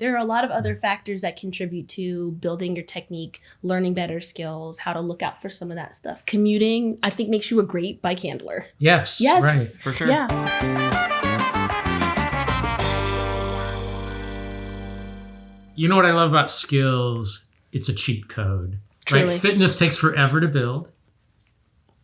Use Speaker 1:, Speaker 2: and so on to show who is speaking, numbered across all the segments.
Speaker 1: there are a lot of other factors that contribute to building your technique, learning better skills, how to look out for some of that stuff. Commuting, I think, makes you a great bike handler.
Speaker 2: Yes. Right.
Speaker 3: For sure.
Speaker 1: Yeah.
Speaker 2: You know what I love about skills? It's a cheat code.
Speaker 1: Truly.
Speaker 2: Right? Fitness takes forever to build,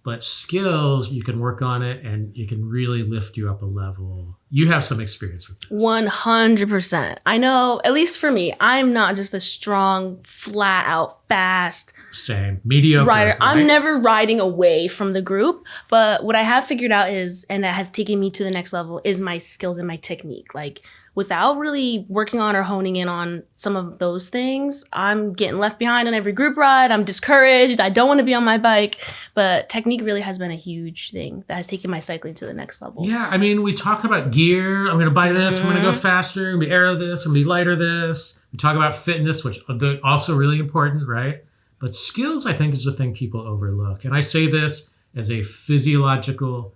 Speaker 2: but skills, you can work on it and it can really lift you up a level. You have some experience with this.
Speaker 1: 100%. I know, at least for me, I'm not just a strong, flat out, fast
Speaker 2: Same. Mediocre.
Speaker 1: rider.
Speaker 2: Right?
Speaker 1: I'm never riding away from the group, but what I have figured out is, and that has taken me to the next level, is my skills and my technique. Like, without really working on or honing in on some of those things, I'm getting left behind on every group ride. I'm discouraged. I don't want to be on my bike. But technique really has been a huge thing that has taken my cycling to the next level.
Speaker 2: Yeah, I mean, we talk about gear. I'm going to buy this. I'm going to go faster. I'm going to be aero this. I'm going to be lighter this. We talk about fitness, which are also really important, right? But skills, I think, is the thing people overlook. And I say this as a physiological,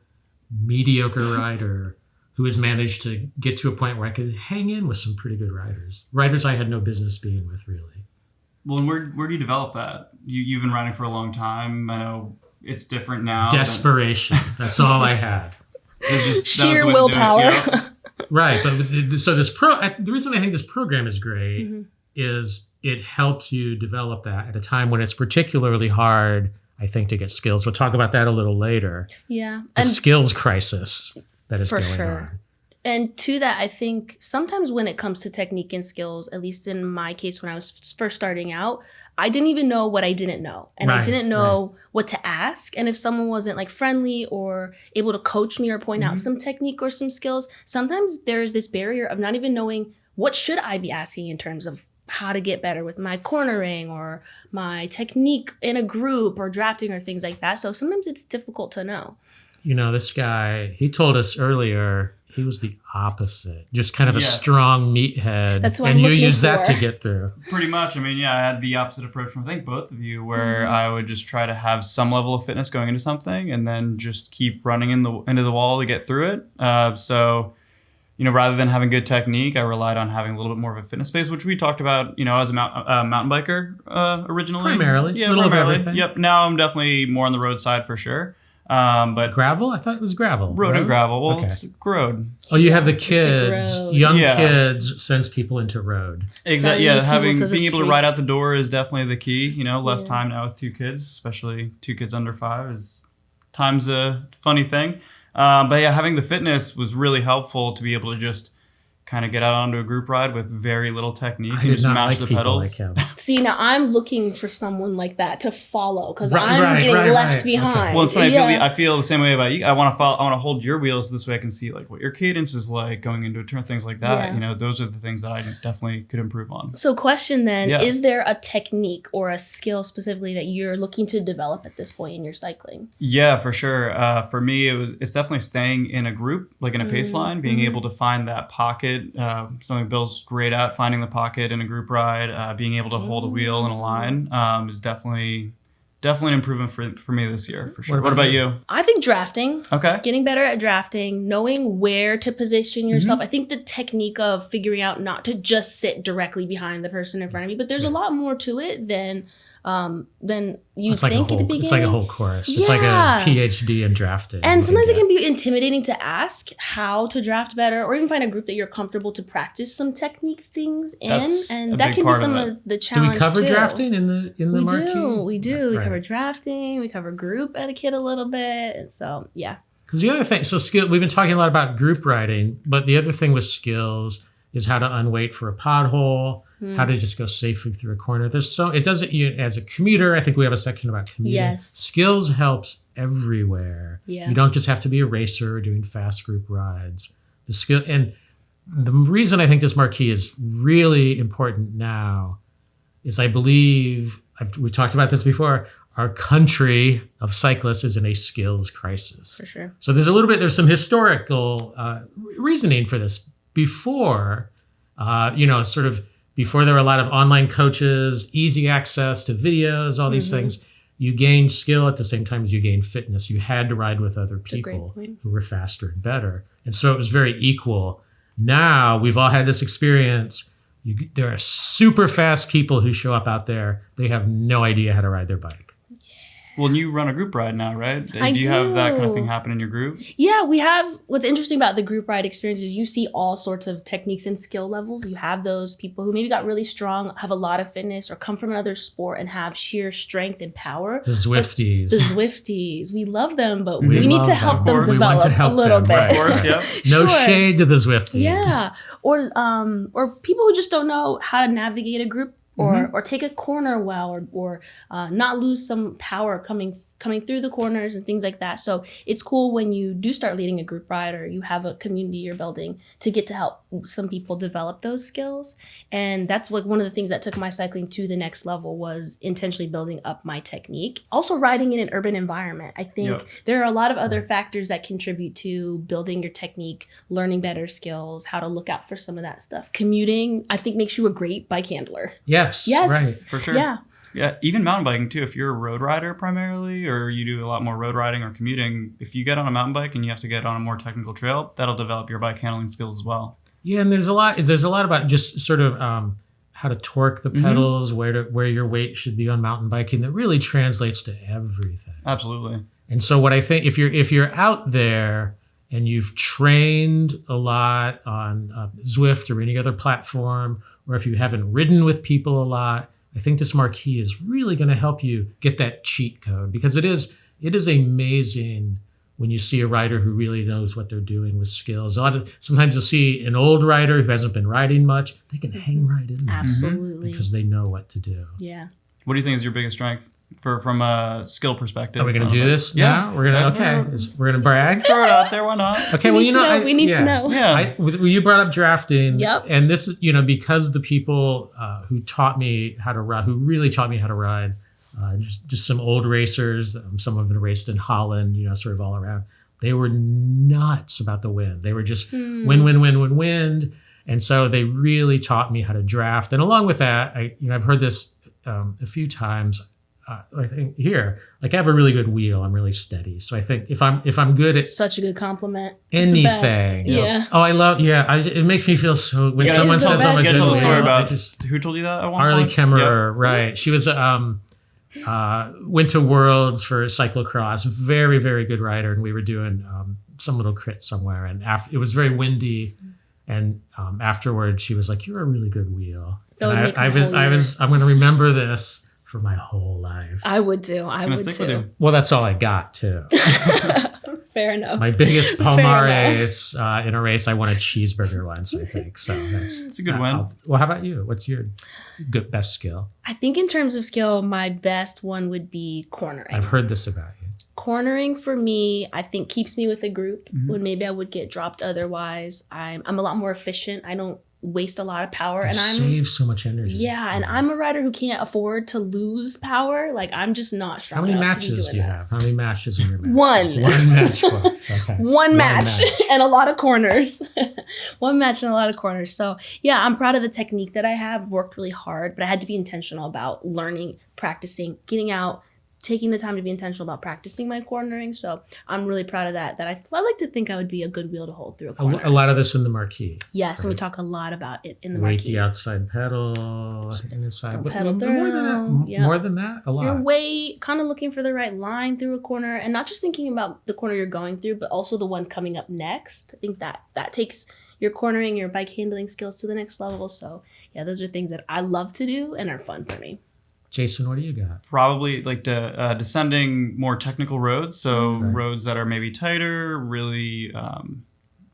Speaker 2: mediocre rider who has managed to get to a point where I could hang in with some pretty good riders. Riders I had no business being with, really.
Speaker 3: Well, and where do you develop that? You've been riding for a long time. I know it's different now.
Speaker 2: Desperation. That's all I had.
Speaker 1: Sheer willpower.
Speaker 2: Right. But so the reason I think this program is great is it helps you develop that at a time when it's particularly hard, I think, to get skills. We'll talk about that a little later.
Speaker 1: Yeah.
Speaker 2: The skills crisis that is
Speaker 1: For
Speaker 2: going
Speaker 1: sure.
Speaker 2: on.
Speaker 1: And to that, I think sometimes when it comes to technique and skills, at least in my case, when I was first starting out, I didn't even know what I didn't know. And I didn't know what to ask. And if someone wasn't like friendly or able to coach me or point out some technique or some skills, sometimes there's this barrier of not even knowing what should I be asking in terms of how to get better with my cornering or my technique in a group or drafting or things like that. So sometimes it's difficult to know.
Speaker 2: You know, this guy, he told us earlier, he was the opposite. Just kind of a strong meathead.
Speaker 1: That's what
Speaker 2: and
Speaker 1: I'm
Speaker 2: you
Speaker 1: looking
Speaker 2: use that
Speaker 1: for.
Speaker 2: to get through.
Speaker 3: Pretty much. I mean, yeah, I had the opposite approach from, I think, both of you, where I would just try to have some level of fitness going into something and then just keep running into the wall to get through it. So, you know, rather than having good technique, I relied on having a little bit more of a fitness base, which we talked about, you know, as a mountain biker originally.
Speaker 2: Primarily.
Speaker 3: Yeah,
Speaker 2: a little
Speaker 3: primarily.
Speaker 2: of everything.
Speaker 3: Yep. Now I'm definitely more on the road side for sure. But
Speaker 2: Gravel? I thought it was gravel.
Speaker 3: road and gravel. Well,
Speaker 2: Okay.
Speaker 3: it's road.
Speaker 2: Oh, you have the
Speaker 1: It's the
Speaker 2: kids.
Speaker 1: road.
Speaker 2: Young
Speaker 3: Yeah.
Speaker 2: kids sends people into road.
Speaker 3: Exactly.
Speaker 1: Sending
Speaker 3: Yeah,
Speaker 1: people to the
Speaker 3: being able to ride
Speaker 1: streets.
Speaker 3: out the door is definitely the key. You know, less
Speaker 1: Yeah.
Speaker 3: time now with 2 kids, especially 2 kids under 5 is time's a funny thing. But yeah, having the fitness was really helpful to be able to just kind of get out onto a group ride with very little technique
Speaker 2: I
Speaker 3: and
Speaker 2: did
Speaker 3: just
Speaker 2: not
Speaker 3: match
Speaker 2: like
Speaker 3: the
Speaker 2: people
Speaker 3: pedals.
Speaker 2: like him.
Speaker 1: See, now I'm looking for someone like that to follow because
Speaker 2: Right,
Speaker 1: I'm
Speaker 2: right,
Speaker 1: getting
Speaker 2: right,
Speaker 1: left
Speaker 2: right.
Speaker 1: behind.
Speaker 2: Okay.
Speaker 3: Well, it's funny.
Speaker 1: Yeah.
Speaker 3: I feel the same way about you. I want to follow. I want to hold your wheels this way. I can see like what your cadence is like going into a turn, things like that.
Speaker 1: Yeah.
Speaker 3: You know, those are the things that I definitely could improve on.
Speaker 1: So question then,
Speaker 3: Yeah.
Speaker 1: is there a technique or a skill specifically that you're looking to develop at this point in your cycling?
Speaker 3: Yeah, for sure. For me, it's definitely staying in a group, like in a pace line, being able to find that pocket. Something Bill's great at, finding the pocket in a group ride, being able to hold a wheel in a line is definitely an improvement for me this year, for sure. What about you?
Speaker 1: I think drafting.
Speaker 3: Okay.
Speaker 1: Getting better at drafting, knowing where to position yourself. I think the technique of figuring out not to just sit directly behind the person in front of you, but there's a lot more to it than you
Speaker 2: It's like
Speaker 1: think
Speaker 2: a
Speaker 1: at the
Speaker 2: whole,
Speaker 1: beginning.
Speaker 2: it's like a whole course. It's like a
Speaker 1: Yeah.
Speaker 2: PhD in drafting.
Speaker 1: And sometimes it can be intimidating to ask how to draft better, or even find a group that you're comfortable to practice some technique things in,
Speaker 3: That's a
Speaker 1: and that
Speaker 3: big
Speaker 1: can be
Speaker 3: part of
Speaker 1: some
Speaker 3: it.
Speaker 1: of the
Speaker 2: Do
Speaker 1: challenge
Speaker 2: we cover
Speaker 1: too.
Speaker 2: drafting in the
Speaker 1: We
Speaker 2: marquee?
Speaker 1: do. We do. We
Speaker 2: Right.
Speaker 1: cover drafting. We cover group etiquette a little bit. And so, yeah.
Speaker 2: Because the other thing, so skill, we've been talking a lot about group riding, but the other thing with skills is how to unweight for a pothole, how to just go safely through a corner. It doesn't, as a commuter, I think we have a section about commuting.
Speaker 1: Yes.
Speaker 2: Skills helps everywhere.
Speaker 1: Yeah.
Speaker 2: You don't just have to be a racer or doing fast group rides. The skill, and the reason I think this marquee is really important now is I believe, we talked about this before, our country of cyclists is in a skills crisis.
Speaker 1: For sure.
Speaker 2: So there's some historical reasoning for this. Before, before there were a lot of online coaches, easy access to videos, all these things, you gained skill at the same time as you gained fitness. You had to ride with other
Speaker 1: a great
Speaker 2: people
Speaker 1: point.
Speaker 2: who were faster and better. And so it was very equal. Now we've all had this experience There are super fast people who show up out there. They have no idea how to ride their bike.
Speaker 3: Well, and you run a group ride now, right?
Speaker 1: I
Speaker 3: do you have that kind of
Speaker 1: do.
Speaker 3: thing happen in your group?
Speaker 1: Yeah, we have. What's interesting about the group ride experience is you see all sorts of techniques and skill levels. You have those people who maybe got really strong, have a lot of fitness, or come from another sport and have sheer strength and power.
Speaker 2: The Zwifties.
Speaker 1: The Zwifties. We love them, but
Speaker 2: We
Speaker 1: we need
Speaker 2: love
Speaker 1: to
Speaker 2: them.
Speaker 1: help
Speaker 3: Of
Speaker 1: them
Speaker 3: course.
Speaker 2: We want
Speaker 1: develop
Speaker 2: to help
Speaker 1: a little
Speaker 2: them,
Speaker 1: bit.
Speaker 2: right.
Speaker 3: Of course, yeah.
Speaker 2: No
Speaker 1: Sure.
Speaker 2: shade to the Zwifties.
Speaker 1: Yeah, or people who just don't know how to navigate a group, or take a corner well, or not lose some power coming through the corners and things like that. So it's cool when you do start leading a group ride or you have a community you're building to get to help some people develop those skills. And that's what one of the things that took my cycling to the next level was intentionally building up my technique. Also riding in an urban environment. I think
Speaker 3: Yep.
Speaker 1: there are a lot of other factors that contribute to building your technique, learning better skills, how to look out for some of that stuff. Commuting, I think, makes you a great bike handler.
Speaker 2: Yes.
Speaker 1: Yes.
Speaker 2: Right.
Speaker 3: For sure.
Speaker 1: Yeah.
Speaker 3: Yeah, even mountain biking too. If you're a road rider primarily, or you do a lot more road riding or commuting, if you get on a mountain bike and you have to get on a more technical trail, that'll develop your bike handling skills as well.
Speaker 2: Yeah, and there's a lot about just sort of how to torque the pedals, where your weight should be on mountain biking that really translates to everything.
Speaker 3: Absolutely.
Speaker 2: And so what I think if you're out there and you've trained a lot on Zwift or any other platform, or if you haven't ridden with people a lot, I think this marquee is really going to help you get that cheat code, because it is amazing when you see a rider who really knows what they're doing with skills. Sometimes you'll see an old rider who hasn't been riding much. They can hang right in there
Speaker 1: Absolutely.
Speaker 2: because they know what to do.
Speaker 1: Yeah.
Speaker 3: What do you think is your biggest strength from a skill perspective?
Speaker 2: Are we going to do this
Speaker 3: Yeah.
Speaker 2: now? We're going to, we're going to brag?
Speaker 3: Throw it out there. Why not?
Speaker 2: Okay,
Speaker 1: We need to know. We need to know.
Speaker 3: Yeah.
Speaker 2: You brought up drafting.
Speaker 1: Yep.
Speaker 2: And this is, because the people who taught me how to ride, who really taught me how to ride, just some old racers, some of them raced in Holland, sort of all around. They were nuts about the wind. They were just wind. And so they really taught me how to draft. And along with that, I've heard this a few times. I think here, like I have a really good wheel. I'm really steady. So I think if I'm good at
Speaker 1: Such a good compliment. It's the best.
Speaker 2: anything,
Speaker 1: Yeah.
Speaker 2: Oh, I love. Yeah, it makes me feel so. When
Speaker 3: Yeah,
Speaker 2: someone
Speaker 1: it's the
Speaker 2: says I'm a
Speaker 1: best.
Speaker 3: You
Speaker 2: good
Speaker 3: gotta tell the story
Speaker 2: wheel, I
Speaker 3: about
Speaker 2: just
Speaker 3: who told you that at one
Speaker 2: Harley
Speaker 3: point?
Speaker 2: Kemmerer, right? She was went to Worlds for cyclocross. Very, very good rider, and we were doing some little crit somewhere, and it was very windy. And afterwards, she was like, "You're a really good wheel."
Speaker 1: That would
Speaker 2: And
Speaker 1: make
Speaker 2: I
Speaker 1: my whole
Speaker 2: was. I'm going to remember this for my whole life.
Speaker 1: I would too. I
Speaker 3: It's gonna
Speaker 1: would
Speaker 3: stick with
Speaker 1: too.
Speaker 3: you.
Speaker 2: Well, that's all I got too.
Speaker 1: Fair enough.
Speaker 2: My biggest
Speaker 1: Fair
Speaker 2: Palmares in a race, I won a cheeseburger once, I think. So it's
Speaker 3: a good win.
Speaker 2: Well, how about you? What's your best skill?
Speaker 1: I think in terms of skill, my best one would be cornering.
Speaker 2: I've heard this about you.
Speaker 1: Cornering for me, I think keeps me with a group when maybe I would get dropped otherwise. I'm a lot more efficient. I don't waste a lot of power, and I'm
Speaker 2: save so much energy.
Speaker 1: yeah, and I'm a rider who can't afford to lose power. Like I'm just not strong
Speaker 2: How many
Speaker 1: enough to be
Speaker 2: matches
Speaker 1: doing
Speaker 2: do you
Speaker 1: that.
Speaker 2: have? How many matches in your match?
Speaker 1: One.
Speaker 2: One match. Okay.
Speaker 1: One match and a lot of corners. One match and a lot of corners. So yeah, I'm proud of the technique that I have. Worked really hard, but I had to be intentional about learning, practicing, getting out, taking the time to be intentional about practicing my cornering. So I'm really proud of that. I like to think I would be a good wheel to hold through a corner.
Speaker 2: A lot of this in the marquee.
Speaker 1: Yes, and we talk a lot about it in the
Speaker 2: Weight
Speaker 1: marquee.
Speaker 2: the outside pedal, inside. But
Speaker 1: Pedal
Speaker 2: more than that,
Speaker 1: through, yeah.
Speaker 2: more than that, a lot.
Speaker 1: Your weight, kind of looking for the right line through a corner, and not just thinking about the corner you're going through, but also the one coming up next. I think that takes your cornering, your bike handling skills to the next level. So yeah, those are things that I love to do and are fun for me.
Speaker 2: Jason, what do you got?
Speaker 3: Probably like descending more technical roads. So roads that are maybe tighter, really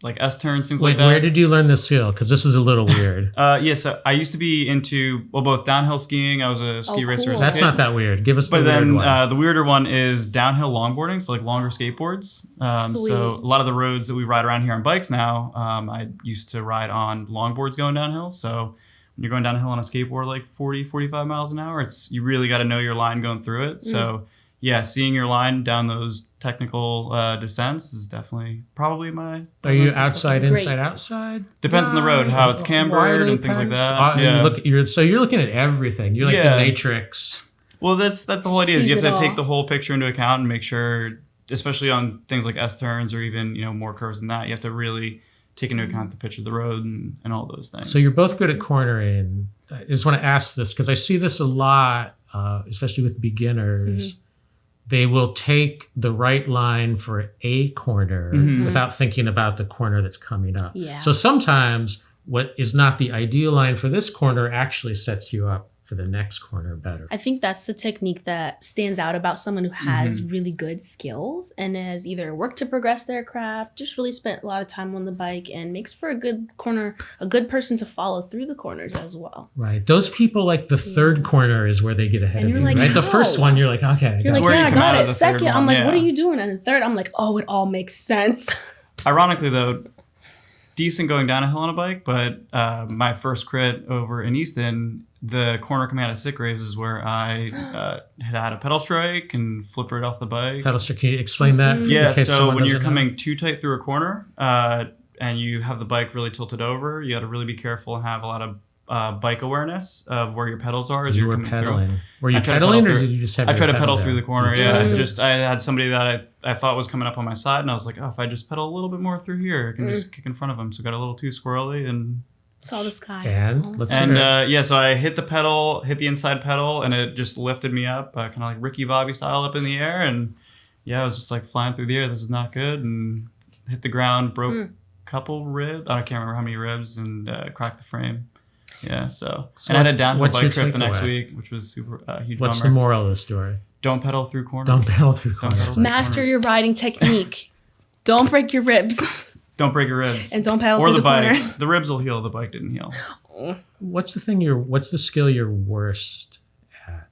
Speaker 3: like S-turns, things like that.
Speaker 2: Where did you learn this skill? Because this is a little weird.
Speaker 3: Yeah, so I used to be into, both downhill skiing. I was a ski racer as a
Speaker 2: That's
Speaker 3: kid.
Speaker 2: not that weird. Give us the
Speaker 3: But
Speaker 2: weird
Speaker 3: then
Speaker 2: one.
Speaker 3: the weirder one is downhill longboarding, so like longer skateboards.
Speaker 1: Sweet.
Speaker 3: So a lot of the roads that we ride around here on bikes now, I used to ride on longboards going downhill. So when you're going downhill on a skateboard like 40, 45 miles an hour, you really got to know your line going through it. So yeah, seeing your line down those technical descents is definitely probably my...
Speaker 2: Are you outside,
Speaker 1: Great.
Speaker 2: inside, outside?
Speaker 3: Depends on the road, how it's cambered and things like that.
Speaker 2: Yeah.
Speaker 3: Yeah.
Speaker 2: So you're looking at everything. You're like
Speaker 3: Yeah.
Speaker 2: the Matrix.
Speaker 3: Well, that's the whole idea. Is you
Speaker 1: Sees
Speaker 3: have
Speaker 1: it
Speaker 3: to take
Speaker 1: all.
Speaker 3: the whole picture into account and make sure, especially on things like S turns or even more curves than that, you have to really take into account the pitch of the road and all those things.
Speaker 2: So you're both good at cornering. I just want to ask this because I see this a lot, especially with beginners. Mm-hmm. They will take the right line for a corner without thinking about the corner that's coming up.
Speaker 1: Yeah.
Speaker 2: So sometimes what is not the ideal line for this corner actually sets you up for the next corner better.
Speaker 1: I think that's the technique that stands out about someone who has really good skills and has either worked to progress their craft, just really spent a lot of time on the bike, and makes for a good corner, a good person to follow through the corners as well.
Speaker 2: Right. Those people, like the third corner is where they get ahead
Speaker 1: And
Speaker 2: of
Speaker 1: you're
Speaker 2: you,
Speaker 1: like,
Speaker 2: right? The
Speaker 1: how?
Speaker 2: first one, you're like, okay.
Speaker 1: You're like,
Speaker 3: where
Speaker 1: yeah,
Speaker 3: you
Speaker 1: I
Speaker 3: come out
Speaker 1: got
Speaker 3: of
Speaker 1: it.
Speaker 3: the third
Speaker 1: Second, I'm
Speaker 3: one,
Speaker 1: like, what are
Speaker 3: yeah.
Speaker 1: you doing? And the third, I'm like, oh, it all makes sense.
Speaker 3: Ironically, though, decent going down a hill on a bike, but my first crit over in Easton, the corner coming out of Sick Graves is where I had a pedal strike and flipped right off the bike.
Speaker 2: Pedal strike, can you explain that?
Speaker 3: Yeah,
Speaker 2: in case
Speaker 3: so
Speaker 2: someone
Speaker 3: when you're
Speaker 2: doesn't know?
Speaker 3: coming too tight through a corner and you have the bike really tilted over, you got to really be careful and have a lot of bike awareness of where your pedals are as
Speaker 2: You
Speaker 3: you're
Speaker 2: were
Speaker 3: coming
Speaker 2: pedaling.
Speaker 3: through.
Speaker 2: Were you
Speaker 3: I tried to
Speaker 2: pedaling,
Speaker 3: pedal
Speaker 2: or
Speaker 3: through-
Speaker 2: did you just have
Speaker 3: I
Speaker 2: your
Speaker 3: tried to
Speaker 2: pedal
Speaker 3: pedal through
Speaker 2: down?
Speaker 3: the corner,
Speaker 2: You
Speaker 3: yeah.
Speaker 2: tried.
Speaker 3: I had somebody that I thought was coming up on my side, and I was like, oh, if I just pedal a little bit more through here, I can just kick in front of him. So it got a little too squirrely and...
Speaker 1: Saw the sky.
Speaker 2: And let's
Speaker 3: And
Speaker 2: hear it.
Speaker 3: so I hit the inside pedal, and it just lifted me up, kind of like Ricky Bobby style up in the air. And yeah, I was just like flying through the air. This is not good. And hit the ground, broke a couple ribs. I can't remember how many ribs, and cracked the frame. Yeah, so and I had a downhill
Speaker 2: what's your
Speaker 3: bike trip the next
Speaker 2: takeaway?
Speaker 3: week, which was super huge
Speaker 2: What's the
Speaker 3: bummer.
Speaker 2: moral of the story?
Speaker 3: Don't pedal through corners.
Speaker 2: Don't pedal through
Speaker 3: Don't
Speaker 2: corners.
Speaker 3: pedal through
Speaker 1: Master
Speaker 3: corners.
Speaker 1: your riding technique. Don't break your ribs.
Speaker 3: Don't break your ribs.
Speaker 1: And don't pedal
Speaker 3: or
Speaker 1: through
Speaker 3: the
Speaker 1: the
Speaker 3: bike.
Speaker 1: corners.
Speaker 3: The ribs will heal. The bike didn't heal.
Speaker 2: What's the skill you're worst at?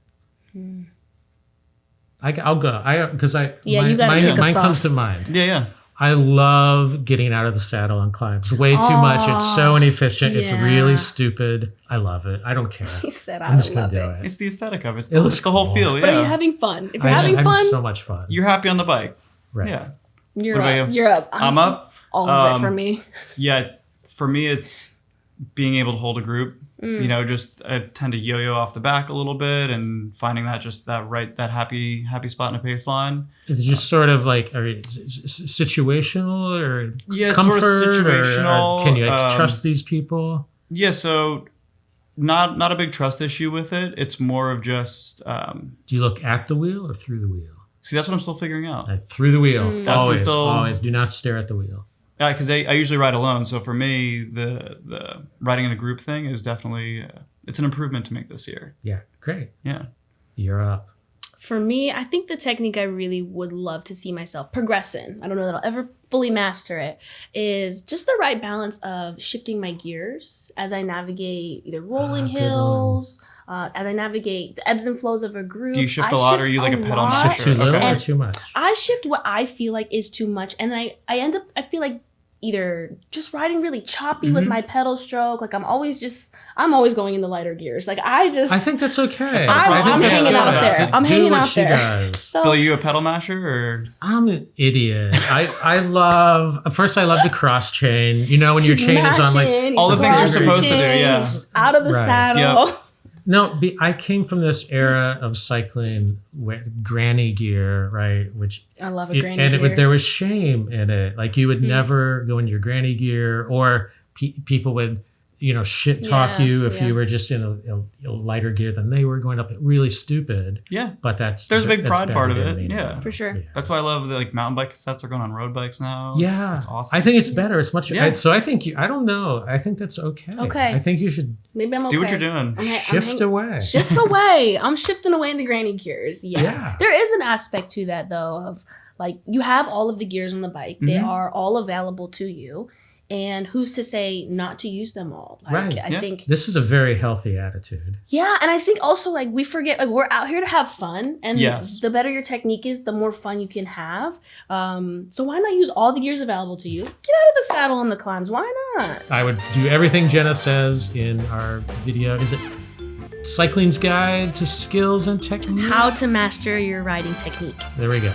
Speaker 2: I'll go.
Speaker 1: Yeah, you gotta kick us
Speaker 2: mine comes
Speaker 1: off.
Speaker 2: to mind.
Speaker 3: Yeah.
Speaker 2: I love getting out of the saddle on climbs. Way too much. It's so inefficient. It's
Speaker 1: yeah.
Speaker 2: really stupid. I love it. I don't care.
Speaker 1: He said,
Speaker 2: I'm
Speaker 1: I
Speaker 2: just gonna
Speaker 1: love
Speaker 2: do
Speaker 1: it.
Speaker 2: it.
Speaker 3: It's the aesthetic of it.
Speaker 2: It looks
Speaker 3: It's the whole
Speaker 2: cool.
Speaker 3: feel.
Speaker 1: But are you
Speaker 3: Yeah.
Speaker 1: having fun? If you're having
Speaker 2: I'm
Speaker 1: fun,
Speaker 2: so much fun.
Speaker 3: You're happy on the bike.
Speaker 2: Right.
Speaker 3: Yeah.
Speaker 1: you're
Speaker 3: What about
Speaker 1: up.
Speaker 3: you?
Speaker 1: You're up.
Speaker 3: I'm up.
Speaker 1: All of it for me.
Speaker 3: Yeah, for me, it's being able to hold a group. You know, just I tend to yo-yo off the back a little bit, and finding that happy spot in a pace line.
Speaker 2: Is it just sort of like situational or
Speaker 3: Yeah, it's
Speaker 2: comfort?
Speaker 3: sort of situational.
Speaker 2: Or can you trust these people?
Speaker 3: Yeah, so not a big trust issue with it. It's more of just
Speaker 2: Do you look at the wheel or through the wheel?
Speaker 3: see. That's what I'm still figuring out.
Speaker 2: Like through the wheel.
Speaker 3: That's
Speaker 2: Always,
Speaker 3: still-
Speaker 2: always. Do not stare at the wheel.
Speaker 3: Because I usually ride alone, so for me, the riding in a group thing is definitely it's an improvement to make this year.
Speaker 2: Yeah, great.
Speaker 3: Yeah.
Speaker 2: You're up.
Speaker 1: For me, I think the technique I really would love to see myself progress in, I don't know that I'll ever fully master it, is just the right balance of shifting my gears as I navigate either rolling
Speaker 2: good
Speaker 1: hills, as I navigate the ebbs and flows of a group.
Speaker 3: Do you shift
Speaker 1: I
Speaker 3: a lot, or are you like a pedal
Speaker 1: lot.
Speaker 3: masher?
Speaker 2: Shift too little
Speaker 3: Okay.
Speaker 2: or too much?
Speaker 1: I shift what I feel like is too much, and I end up, I feel like either just riding really choppy with my pedal stroke, like I'm always going in the lighter gears. Like I
Speaker 2: think that's okay.
Speaker 1: I'm
Speaker 2: think
Speaker 1: hanging
Speaker 2: that's
Speaker 1: out
Speaker 2: good.
Speaker 1: there. I'm
Speaker 2: Do
Speaker 1: hanging
Speaker 2: what
Speaker 1: out
Speaker 2: she
Speaker 1: there.
Speaker 2: does.
Speaker 1: So
Speaker 3: Bill, are you a pedal masher or?
Speaker 2: I'm an idiot. I love to cross chain. You know, when your
Speaker 1: he's
Speaker 2: chain is on like
Speaker 1: mashing,
Speaker 3: all the
Speaker 1: he's
Speaker 3: things you're
Speaker 1: crossing,
Speaker 3: supposed to do, yeah.
Speaker 1: he's out of the
Speaker 2: Right.
Speaker 1: saddle.
Speaker 3: Yep.
Speaker 2: no. I came from this era of cycling with granny gear, right? Which
Speaker 1: I love a granny
Speaker 2: and
Speaker 1: gear.
Speaker 2: there was shame in it. Like you would never go in your granny gear, or people would, shit talk
Speaker 1: Yeah,
Speaker 2: you if
Speaker 1: yeah.
Speaker 2: you were just in a lighter gear than they were, going up really stupid.
Speaker 3: Yeah.
Speaker 2: But there's
Speaker 3: There's a big pride part of
Speaker 2: better
Speaker 3: it,
Speaker 2: than
Speaker 3: yeah.
Speaker 1: For sure.
Speaker 3: That's why I love the mountain bike cassettes are going on road bikes now.
Speaker 2: Yeah,
Speaker 3: It's awesome.
Speaker 2: I think it's better. It's much.
Speaker 3: Yeah.
Speaker 2: So I think I don't know. I think that's okay.
Speaker 1: Okay.
Speaker 2: I think you should
Speaker 1: Maybe I'm okay.
Speaker 3: Do what you're doing.
Speaker 2: shift away.
Speaker 1: Shift away. I'm shifting away in the granny gears. Yeah.
Speaker 2: Yeah.
Speaker 1: There is an aspect to that though of like you have all of the gears on the bike. They are all available to you. And who's to say not to use them all? Like,
Speaker 2: Right.
Speaker 1: I
Speaker 3: Yeah.
Speaker 1: think
Speaker 2: This is a very healthy attitude.
Speaker 1: yeah, and I think also like we forget like we're out here to have fun, and
Speaker 3: Yes.
Speaker 1: the better your technique is, the more fun you can have. So why not use all the gears available to you? Get out of the saddle on the climbs. Why not?
Speaker 2: I would do everything Jenna says in our video. Is it Cycling's Guide to Skills and Technique?
Speaker 1: How to master your riding technique.
Speaker 2: There we go.